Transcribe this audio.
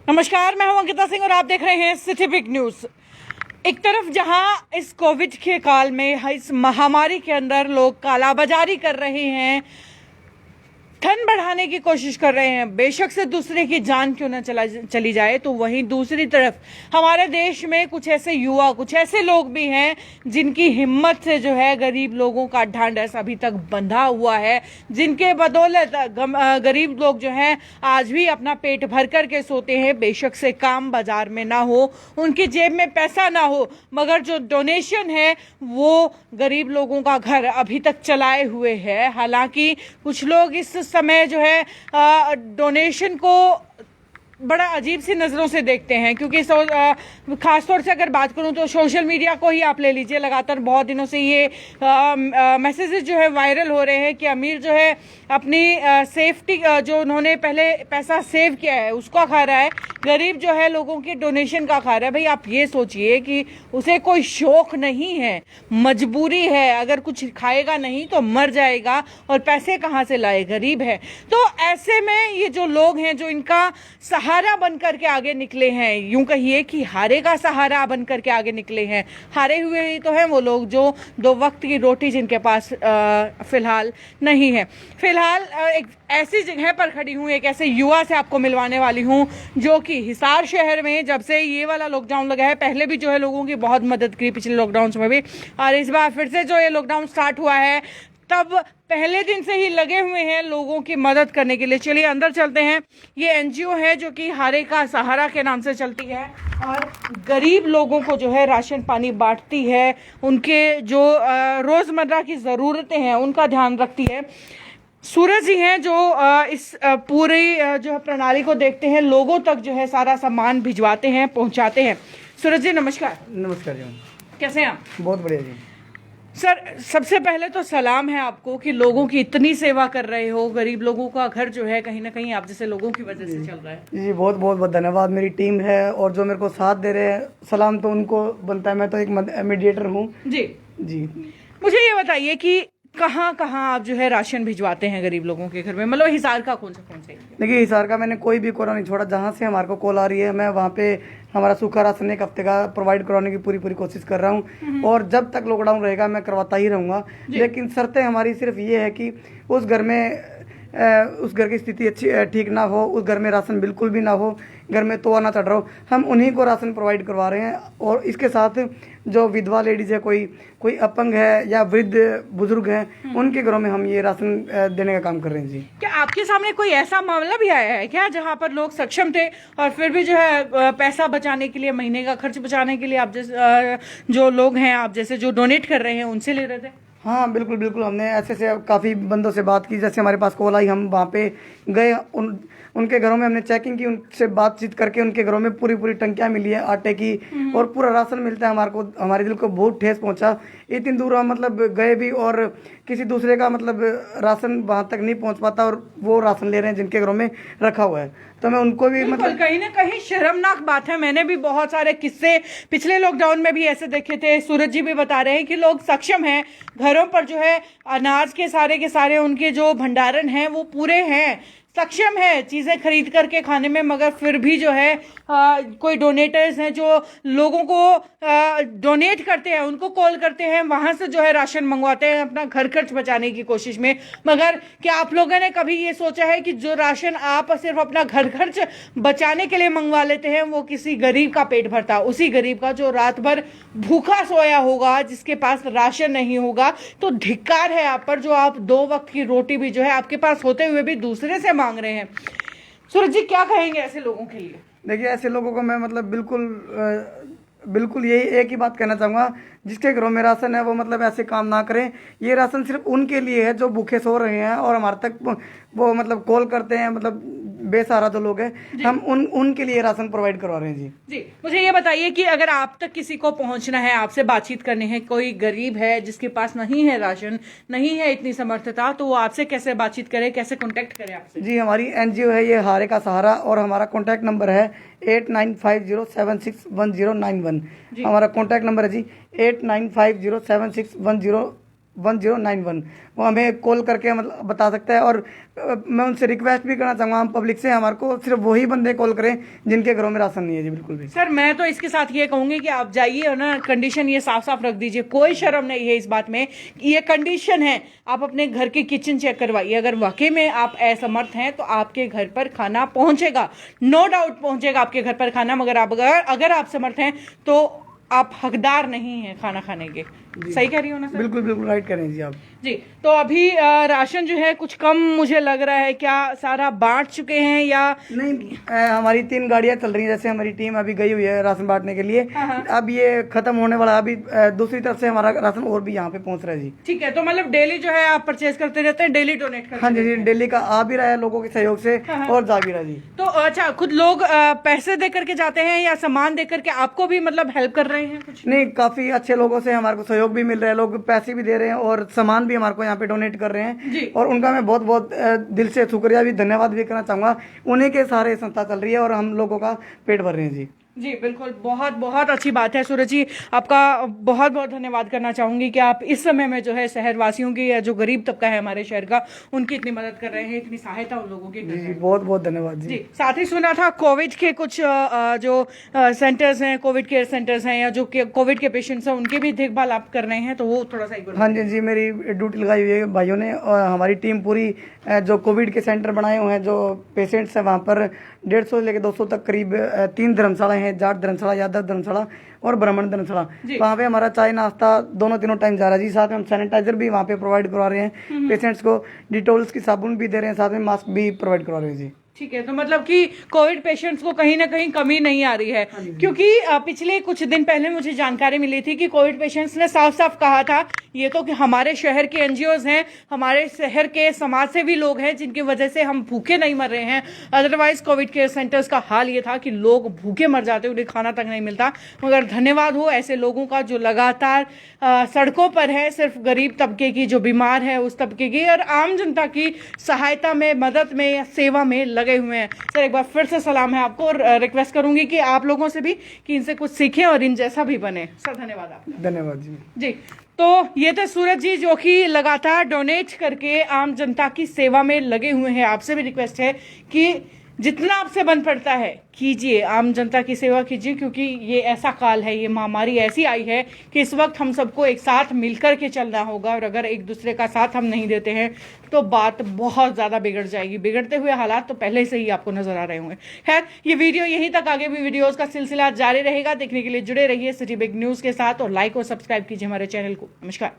नमस्कार, मैं हूं अंकिता सिंह और आप देख रहे हैं सिटी बिग न्यूज। एक तरफ जहां इस कोविड के काल में, इस महामारी के अंदर लोग कालाबाजारी कर रहे हैं, धन बढ़ाने की कोशिश कर रहे हैं, बेशक से दूसरे की जान क्यों ना चली जाए, तो वहीं दूसरी तरफ हमारे देश में कुछ ऐसे युवा, कुछ ऐसे लोग भी हैं जिनकी हिम्मत से जो है गरीब लोगों का ढांढस अभी तक बंधा हुआ है, जिनके बदौलत गरीब लोग जो हैं आज भी अपना पेट भर कर के सोते हैं। बेशक से काम बाजार में ना हो, उनकी जेब में पैसा ना हो, मगर जो डोनेशन है वो गरीब लोगों का घर अभी तक चलाए हुए है। हालांकि कुछ लोग इस समय जो है डोनेशन को बड़ा अजीब सी नज़रों से देखते हैं, क्योंकि खासतौर से अगर बात करूं तो सोशल मीडिया को ही आप ले लीजिए, लगातार बहुत दिनों से ये मैसेजेस जो है वायरल हो रहे हैं कि अमीर जो है अपनी सेफ्टी, जो उन्होंने पहले पैसा सेव किया है उसका खा रहा है, गरीब जो है लोगों की डोनेशन का खा रहा है। भाई आप ये सोचिए कि उसे कोई शौक नहीं है, मजबूरी है, अगर कुछ खाएगा नहीं तो मर जाएगा और पैसे कहाँ से लाए, गरीब है। तो ऐसे में ये जो लोग हैं जो इनका सहारा बनकर के आगे निकले हैं, यूं कहिए कि हारे का सहारा बनकर के आगे निकले हैं। हारे हुए ही तो हैं वो लोग जो दो वक्त की रोटी जिनके पास फिलहाल नहीं है। फिलहाल एक ऐसी जगह पर खड़ी हूँ, एक ऐसे युवा से आपको मिलवाने वाली हूँ जो कि हिसार शहर में जब से ये वाला लॉकडाउन लगा है, पहले भी जो है लोगों की बहुत मदद की पिछले लॉकडाउन में भी, और इस बार फिर से जो ये लॉकडाउन स्टार्ट हुआ है तब पहले दिन से ही लगे हुए हैं लोगों की मदद करने के लिए। चलिए अंदर चलते हैं। ये एनजीओ है जो कि हारे का सहारा के नाम से चलती है और गरीब लोगों को जो है राशन पानी बांटती है, उनके जो रोजमर्रा की ज़रूरतें हैं उनका ध्यान रखती है। सूरज जी हैं जो इस पूरी जो प्रणाली को देखते हैं, लोगों तक जो है सारा सामान भिजवाते हैं, पहुंचाते हैं। सूरज जी नमस्कार। नमस्कार जी। कैसे हैं आप? बहुत बढ़िया जी। सर सबसे पहले तो सलाम है आपको कि लोगों की इतनी सेवा कर रहे हो, गरीब लोगों का घर जो है कहीं ना कहीं आप जैसे लोगों की वजह से चल रहा है। जी बहुत बहुत बहुत धन्यवाद। मेरी टीम है और जो मेरे को साथ दे रहे हैं, सलाम तो उनको बनता है, मैं तो एक मीडिएटर हूँ। जी जी मुझे ये बताइए कि कहाँ कहाँ आप जो है राशन भिजवाते हैं गरीब लोगों के घर में, मतलब हिसार का कौन सा देखिए, हिसार का मैंने कोई भी कोरा नहीं छोड़ा। जहाँ से हमारे को कॉल आ रही है मैं वहाँ पे हमारा सूखा राशन एक हफ्ते का प्रोवाइड करवाने की पूरी कोशिश कर रहा हूँ और जब तक लॉकडाउन रहेगा मैं करवाता ही रहूँगा। लेकिन शर्तें हमारी सिर्फ ये है कि उस घर में उस घर की स्थिति अच्छी ठीक ना हो, उस घर में राशन बिल्कुल भी ना हो, घर में तोआ ना चढ़ रहा हो, हम उन्हीं को राशन प्रोवाइड करवा रहे हैं। और इसके साथ जो विधवा लेडीज़ है, कोई अपंग है या वृद्ध बुजुर्ग हैं, उनके घरों में हम ये राशन देने का काम कर रहे हैं। जी क्या आपके सामने कोई ऐसा मामला भी आया है क्या जहाँ पर लोग सक्षम थे और फिर भी जो है पैसा बचाने के लिए, महीने का खर्च बचाने के लिए आप जैसे जो लोग हैं, आप जैसे जो डोनेट कर रहे हैं उनसे ले रहे थे? हाँ बिल्कुल बिल्कुल। हमने ऐसे से काफ़ी बंदों से बात की, जैसे हमारे पास कॉल आई, हम वहाँ पे गए, उनके घरों में हमने चेकिंग की, उनसे बातचीत करके उनके घरों में पूरी टंकियाँ मिली है आटे की और पूरा राशन मिलता है। हमारे दिल को बहुत ठेस पहुँचा। इतनी दूर हम मतलब गए भी और किसी दूसरे का मतलब राशन वहाँ तक नहीं पहुँच पाता और वो राशन ले रहे हैं जिनके घरों में रखा हुआ है, तो मैं उनको भी मतलब कहीं ना कहीं शर्मनाक बात है। मैंने भी बहुत सारे किस्से पिछले लॉकडाउन में भी ऐसे देखे थे। सूरज जी भी बता रहे हैं कि लोग सक्षम हैं, घरों पर जो है अनाज के सारे उनके जो भंडारण हैं वो पूरे हैं, सक्षम है चीज़ें खरीद करके खाने में, मगर फिर भी जो है कोई डोनेटर्स हैं जो लोगों को डोनेट करते हैं, उनको कॉल करते हैं, वहाँ से जो है राशन मंगवाते हैं अपना घर खर्च बचाने की कोशिश में। मगर क्या आप लोगों ने कभी ये सोचा है कि जो राशन आप सिर्फ अपना घर खर्च बचाने के लिए मंगवा लेते हैं वो किसी गरीब का पेट भरता, उसी गरीब का जो रात भर भूखा सोया होगा, जिसके पास राशन नहीं होगा। तो धिक्कार है आप पर जो आप दो वक्त की रोटी भी जो है आपके पास होते हुए भी दूसरे से मांग रहे हैं। सूरज जी क्या कहेंगे ऐसे लोगों के लिए? देखिए, ऐसे लोगों को मैं मतलब बिल्कुल यही एक ही बात कहना चाहूँगा, जिसके घरों में राशन है वो मतलब ऐसे काम ना करें। ये राशन सिर्फ उनके लिए है जो भूखे सो रहे हैं और हमारे तक वो मतलब कॉल करते हैं, मतलब बेसहारा जो लोग हैं, हम उनके लिए राशन प्रोवाइड करवा रहे हैं। जी मुझे ये बताइए कि अगर आप तक किसी को पहुंचना है, आपसे बातचीत करनी है, कोई गरीब है जिसके पास नहीं है राशन, नहीं है इतनी समर्थता, तो वो आपसे कैसे बातचीत करे, कैसे कांटेक्ट करे आपसे? जी हमारी एनजीओ है ये हारे का सहारा और हमारा कॉन्टैक्ट नंबर है 8950761091। हमारा कॉन्टैक्ट नंबर है जी 8950761091। 1091 वो हमें कॉल करके मतलब बता सकता है। और मैं उनसे रिक्वेस्ट भी करना चाहूँगा हम पब्लिक से, हमारे को सिर्फ वही बंदे कॉल करें जिनके घरों में राशन नहीं है जी, बिल्कुल भी। सर मैं तो इसके साथ ये कहूंगी कि आप जाइए और ना कंडीशन ये साफ साफ रख दीजिए, कोई शर्म नहीं है इस बात में कि ये कंडीशन है। आप अपने घर की किचन चेक करवाइए, अगर वाकई में आप असमर्थ हैं तो आपके घर पर खाना पहुंचेगा, नो डाउट पहुंचेगा आपके घर पर खाना। मगर आप अगर आप समर्थ हैं तो आप हकदार नहीं हैं खाना खाने के। सही कह रही हो ना सर? बिल्कुल बिल्कुल राइट करें जी आप जी। तो अभी राशन जो है कुछ कम मुझे लग रहा है, क्या सारा बांट चुके हैं या नहीं? हमारी 3 गाड़ियां चल रही हैं, जैसे हमारी टीम अभी गई हुई है राशन बांटने के लिए। अब ये खत्म होने वाला है, अभी दूसरी तरफ से हमारा राशन और भी यहाँ पे पहुँच रहा है जी। ठीक है, तो मतलब डेली जो है आप परचेज करते रहते हैं, डेली डोनेट करते हाँ जी जी, डेली का आ भी रहा है लोगों के सहयोग से और जा भी रहा है जी। तो अच्छा, खुद लोग पैसे दे करके जाते हैं या सामान दे करके आपको भी मतलब हेल्प कर रहे हैं कुछ? नहीं, काफी अच्छे लोगों से हमारे को सहयोग भी मिल रहा है, लोग पैसे भी दे रहे हैं और सामान भी हमारे को यहाँ पे डोनेट कर रहे हैं। और उनका मैं बहुत बहुत दिल से शुक्रिया भी, धन्यवाद भी करना चाहूंगा। उन्हीं के सहारे संस्था चल रही है और हम लोगों का पेट भर रहे हैं जी। जी बिल्कुल, बहुत बहुत अच्छी बात है सूरज जी, आपका बहुत बहुत धन्यवाद करना चाहूंगी कि आप इस समय में जो है शहरवासियों की या जो गरीब तबका है हमारे शहर का, उनकी इतनी मदद कर रहे हैं, इतनी सहायता उन लोगों की कर रहे हैं। बहुत बहुत धन्यवाद जी। साथ ही सुना था कोविड के कुछ जो सेंटर्स हैं, कोविड केयर सेंटर्स हैं या जो कोविड के पेशेंट्स हैं, उनकी भी देखभाल आप कर रहे हैं, तो वो थोड़ा सा एक बार। हाँ जी जी, मेरी ड्यूटी लगाई हुई है भाइयों ने और हमारी टीम पूरी जो कोविड के सेंटर बनाए हुए हैं, जो पेशेंट्स हैं वहाँ पर 150 से लेकर 200 तक करीब 3 धर्मशाला हैं, जाट धर्मशाला, यादव धर्मशाला और ब्राह्मण धर्मशाला। वहाँ पे हमारा चाय नाश्ता दोनों तीनों टाइम जा रहा है जी। साथ में हम सैनिटाइजर भी वहाँ पे प्रोवाइड करवा रहे हैं पेशेंट्स को, डिटोल्स की साबुन भी दे रहे हैं, साथ में मास्क भी प्रोवाइड करवा रहे हैं जी। ठीक है, तो मतलब कि कोविड पेशेंट्स को कहीं ना कहीं कमी नहीं आ रही है, क्योंकि पिछले कुछ दिन पहले मुझे जानकारी मिली थी कि कोविड पेशेंट्स ने साफ साफ कहा था ये तो कि हमारे शहर के एनजीओज हैं, हमारे शहर के समाज सेवी लोग हैं जिनकी वजह से हम भूखे नहीं मर रहे हैं। अदरवाइज कोविड केयर सेंटर्स का हाल ये था कि लोग भूखे मर जाते, उन्हें खाना तक नहीं मिलता। मगर धन्यवाद हो ऐसे लोगों का जो लगातार सड़कों पर है, सिर्फ गरीब तबके की, जो बीमार है उस तबके की, और आम जनता की सहायता में, मदद में या सेवा में लगे हुए हैं। सर एक बार फिर से सलाम है आपको, और रिक्वेस्ट करूंगी कि आप लोगों से भी कि इनसे कुछ सीखें और इन जैसा भी बने। सर धन्यवाद आपका। धन्यवाद जी। जी, तो ये थे सूरज जी जो कि लगातार डोनेट करके आम जनता की सेवा में लगे हुए हैं। आपसे भी रिक्वेस्ट है कि जितना आपसे बन पड़ता है कीजिए, आम जनता की सेवा कीजिए, क्योंकि ये ऐसा काल है, ये महामारी ऐसी आई है कि इस वक्त हम सबको एक साथ मिलकर के चलना होगा। और अगर एक दूसरे का साथ हम नहीं देते हैं तो बात बहुत ज़्यादा बिगड़ जाएगी। बिगड़ते हुए हालात तो पहले से ही आपको नजर आ रहे होंगे। खैर, ये वीडियो यहीं तक, आगे भी वीडियोज़ का सिलसिला जारी रहेगा। देखने के लिए जुड़े रहिए सिटी बिग न्यूज़ के साथ और लाइक और सब्सक्राइब कीजिए हमारे चैनल को। नमस्कार।